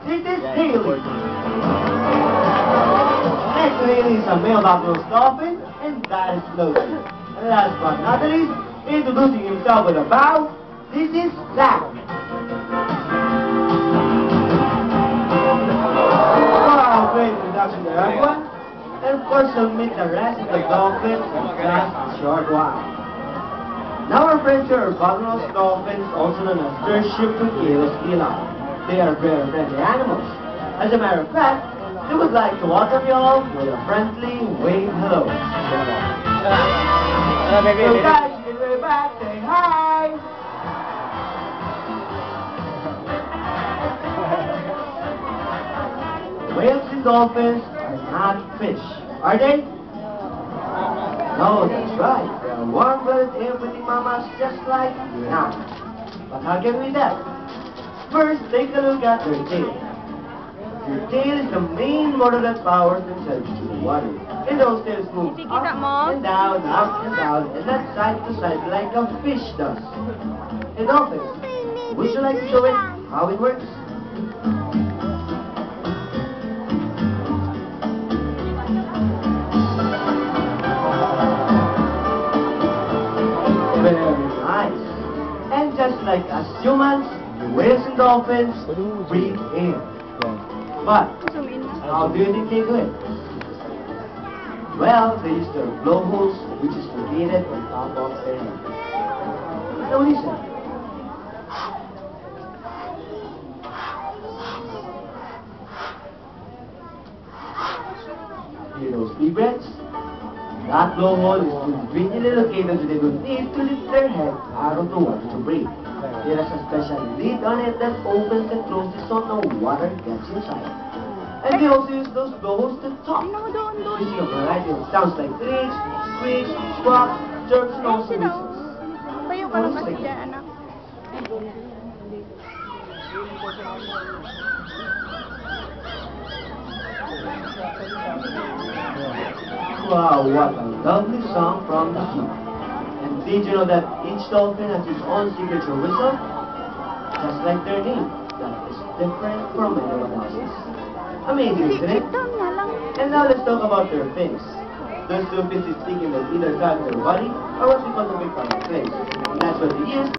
This is Haley. Next to Haley is a male Buffalo dolphin, and that is Floaty. And last but not least, introducing himself with a bow, this is Zach. Wow, great introduction there, everyone. And of course, you'll meet the rest of the dolphins in just a short while. Now our friends here are bottlenose dolphins, also known as Tertiophoceus elan. They are very friendly animals. As a matter of fact, they would like to welcome you all with a friendly wave hello. So guys, get way back, say hi! Whales and dolphins are not fish, are they? No, that's right. They are warm-blooded air-breathing mammals just like now. But how can we tell? First, take a look at their tail. Their tail is the main motor that powers themselves to the water. And those tails move up and down, and not side to side like a fish does. And dolphins, would you like to show it how it works? Very nice. And just like us humans, the whales and dolphins breathe air. But how do you think they do it? Well, they use their blowholes, which is located on top of their head. Now listen. Hear those deep breaths? That blowhole is conveniently located so they don't need to lift their head out of the water to breathe. There is a special lid on it that opens and closes so no water gets inside. And they also use those blowholes to talk, using a variety of sounds like clicks, squeaks, squawks, chirps, and also whistles. Tayo ka lang kasi dyan, anak. Wow, what a lovely song from the sea. And did you know that each dolphin has its own signature whistle? Just like their name, that is different from anyone else's. Amazing, isn't it? And now let's talk about their fins. Those two fins is sticking on either side of their body, or what we call the big part of fins. And that's what they use